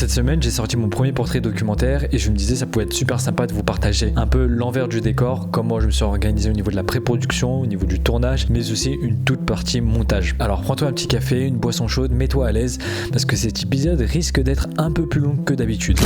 Cette semaine, j'ai sorti mon premier portrait documentaire et je me disais ça pouvait être super sympa de vous partager un peu l'envers du décor, comment je me suis organisé au niveau de la pré-production, au niveau du tournage, mais aussi une toute partie montage. Alors prends-toi un petit café, une boisson chaude, mets-toi à l'aise parce que cet épisode risque d'être un peu plus long que d'habitude.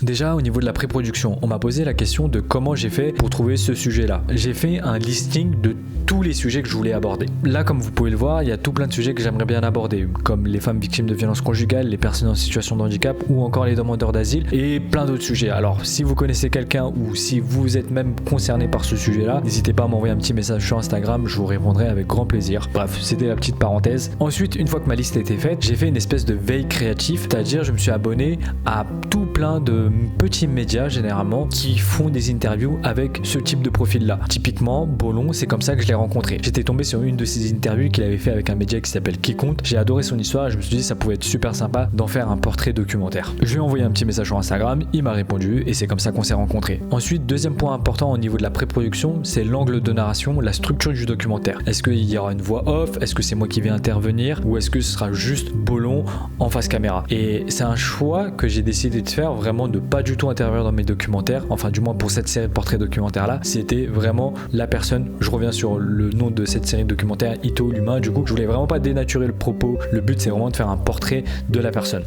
Déjà au niveau de la pré-production, on m'a posé la question de comment j'ai fait pour trouver ce sujet-là. J'ai fait un listing de tous les sujets que je voulais aborder. Là, comme vous pouvez le voir, il y a tout plein de sujets que j'aimerais bien aborder, comme les femmes victimes de violences conjugales, les personnes en situation de handicap ou encore les demandeurs d'asile et plein d'autres sujets. Alors, si vous connaissez quelqu'un ou si vous êtes même concerné par ce sujet-là, n'hésitez pas à m'envoyer un petit message sur Instagram, je vous répondrai avec grand plaisir. Bref, c'était la petite parenthèse. Ensuite, une fois que ma liste était faite, j'ai fait une espèce de veille créative, c'est-à-dire je me suis abonné à tout plein de petits médias généralement qui font des interviews avec ce type de profil-là. Typiquement, Bollon, c'est comme ça que je l'ai rencontré. J'étais tombé sur une de ses interviews qu'il avait fait avec un média qui s'appelle Qui compte. J'ai adoré son histoire et je me suis dit ça pouvait être super sympa d'en faire un portrait documentaire. Je lui ai envoyé un petit message sur Instagram, il m'a répondu et c'est comme ça qu'on s'est rencontrés. Ensuite, deuxième point important au niveau de la pré-production, c'est l'angle de narration, la structure du documentaire. Est-ce qu'il y aura une voix off? Est-ce que c'est moi qui vais intervenir? Ou est-ce que ce sera juste Bollon en face caméra? Et c'est un choix que j'ai décidé de faire, vraiment de pas du tout intervenir dans mes documentaires, enfin du moins pour cette série de portraits documentaires là, c'était vraiment la personne. Je reviens sur le nom de cette série de documentaires, Ito l'humain. Du coup, je voulais vraiment pas dénaturer le propos, le but c'est vraiment de faire un portrait de la personne.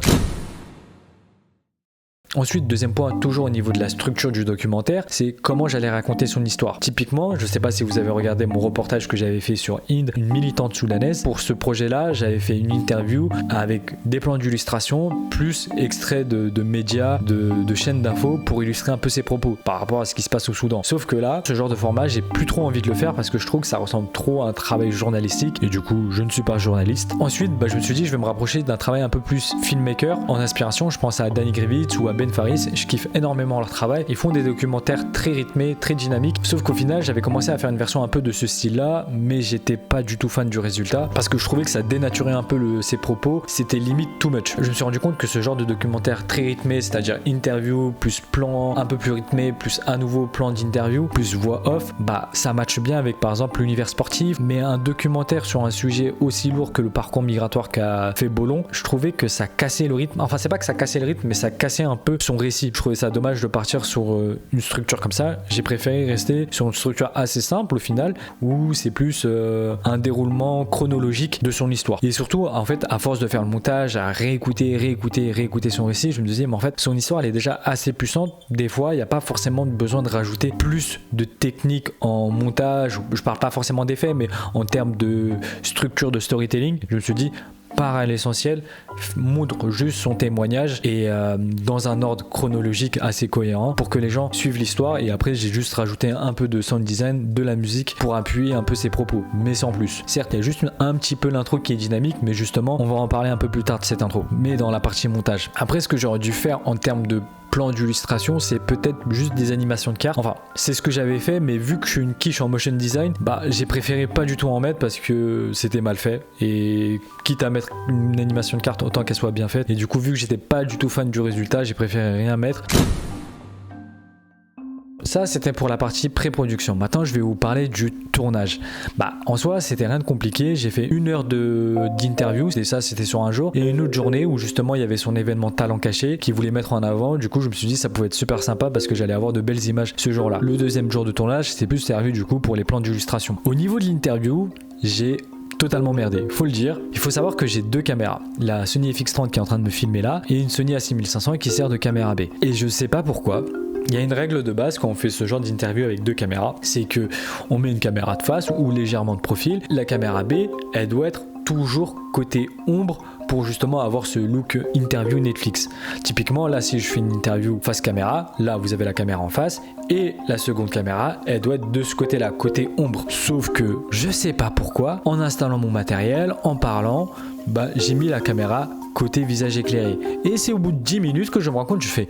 Ensuite, deuxième point, toujours au niveau de la structure du documentaire, c'est comment j'allais raconter son histoire. Typiquement, je sais pas si vous avez regardé mon reportage que j'avais fait sur Inde, une militante soudanaise. Pour ce projet-là, j'avais fait une interview avec des plans d'illustration, plus extraits de médias, de chaînes d'infos pour illustrer un peu ses propos par rapport à ce qui se passe au Soudan. Sauf que là, ce genre de format, j'ai plus trop envie de le faire parce que je trouve que ça ressemble trop à un travail journalistique et du coup, je ne suis pas journaliste. Ensuite, je me suis dit, je vais me rapprocher d'un travail un peu plus filmmaker en inspiration. Je pense à Danny Grievitz ou à Ben Faris, je kiffe énormément leur travail. Ils font des documentaires très rythmés, très dynamiques. Sauf qu'au final, j'avais commencé à faire une version un peu de ce style-là, mais j'étais pas du tout fan du résultat parce que je trouvais que ça dénaturait un peu ses propos. C'était limite too much. Je me suis rendu compte que ce genre de documentaire très rythmé, c'est-à-dire interview plus plan un peu plus rythmé, plus un nouveau plan d'interview, plus voix off, ça matche bien avec par exemple l'univers sportif. Mais un documentaire sur un sujet aussi lourd que le parcours migratoire qu'a fait Bollon, je trouvais que ça cassait le rythme. Enfin, c'est pas que ça cassait le rythme, mais ça cassait un peu son récit. Je trouvais ça dommage de partir sur une structure comme ça. J'ai préféré rester sur une structure assez simple au final, où c'est plus un déroulement chronologique de son histoire. Et surtout, en fait, à force de faire le montage, à réécouter son récit, je me disais, mais en fait, son histoire, elle est déjà assez puissante. Des fois, il n'y a pas forcément besoin de rajouter plus de techniques en montage. Je parle pas forcément d'effets, mais en termes de structure de storytelling, je me suis dit, part à l'essentiel, montre juste son témoignage et dans un ordre chronologique assez cohérent pour que les gens suivent l'histoire. Et après, j'ai juste rajouté un peu de sound design, de la musique pour appuyer un peu ses propos, mais sans plus. Certes, il y a juste un petit peu l'intro qui est dynamique, mais justement, on va en parler un peu plus tard de cette intro, mais dans la partie montage. Après, ce que j'aurais dû faire en termes de plan d'illustration, c'est peut-être juste des animations de cartes. Enfin, c'est ce que j'avais fait, mais vu que je suis une quiche en motion design, j'ai préféré pas du tout en mettre parce que c'était mal fait. Et quitte à mettre une animation de carte, autant qu'elle soit bien faite. Et du coup, vu que j'étais pas du tout fan du résultat, j'ai préféré rien mettre. Ça, c'était pour la partie pré-production. Maintenant, je vais vous parler du tournage. En soi, c'était rien de compliqué. J'ai fait 1 heure d'interview. Et ça, c'était sur un jour. Et une autre journée où justement, il y avait son événement talent caché qu'il voulait mettre en avant. Du coup, je me suis dit, ça pouvait être super sympa parce que j'allais avoir de belles images ce jour-là. Le deuxième jour de tournage, c'était plus servi du coup pour les plans d'illustration. Au niveau de l'interview, j'ai totalement merdé, faut le dire. Il faut savoir que j'ai 2 caméras. La Sony FX30 qui est en train de me filmer là et une Sony A6500 qui sert de caméra B. Et je sais pas pourquoi. Il y a une règle de base quand on fait ce genre d'interview avec 2 caméras, c'est que on met une caméra de face ou légèrement de profil. La caméra B, elle doit être toujours côté ombre pour justement avoir ce look interview Netflix. Typiquement, là, si je fais une interview face caméra, là, vous avez la caméra en face et la seconde caméra, elle doit être de ce côté-là, côté ombre. Sauf que, je sais pas pourquoi, en installant mon matériel, en parlant, j'ai mis la caméra côté visage éclairé. Et c'est au bout de 10 minutes que je me rends compte, je fais...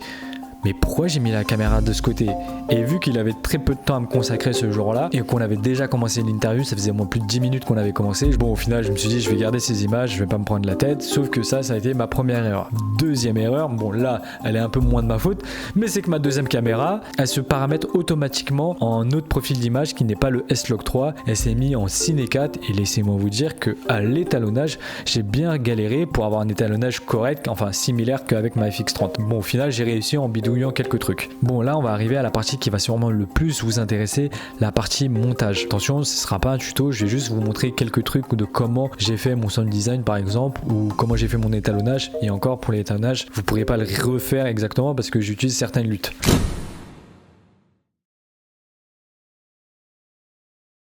mais pourquoi j'ai mis la caméra de ce côté? Et vu qu'il avait très peu de temps à me consacrer ce jour-là et qu'on avait déjà commencé l'interview, ça faisait moins plus de 10 minutes qu'on avait commencé. Bon, au final, je me suis dit, je vais garder ces images, je vais pas me prendre la tête. Sauf que ça a été ma première erreur. Deuxième erreur, bon là, elle est un peu moins de ma faute, mais c'est que ma deuxième caméra, elle se paramètre automatiquement en autre profil d'image qui n'est pas le S-Log 3. Elle s'est mise en Ciné 4 et laissez-moi vous dire que à l'étalonnage, j'ai bien galéré pour avoir un étalonnage correct, enfin similaire qu'avec ma FX30. Bon, au final, j'ai réussi en bidouillant quelques trucs. Bon, là, on va arriver à la partie qui va sûrement le plus vous intéresser, la partie montage. Attention, ce sera pas un tuto, je vais juste vous montrer quelques trucs de comment j'ai fait mon sound design par exemple, ou comment j'ai fait mon étalonnage. Et encore, pour l'étalonnage, vous pourrez pas le refaire exactement parce que j'utilise certaines luttes.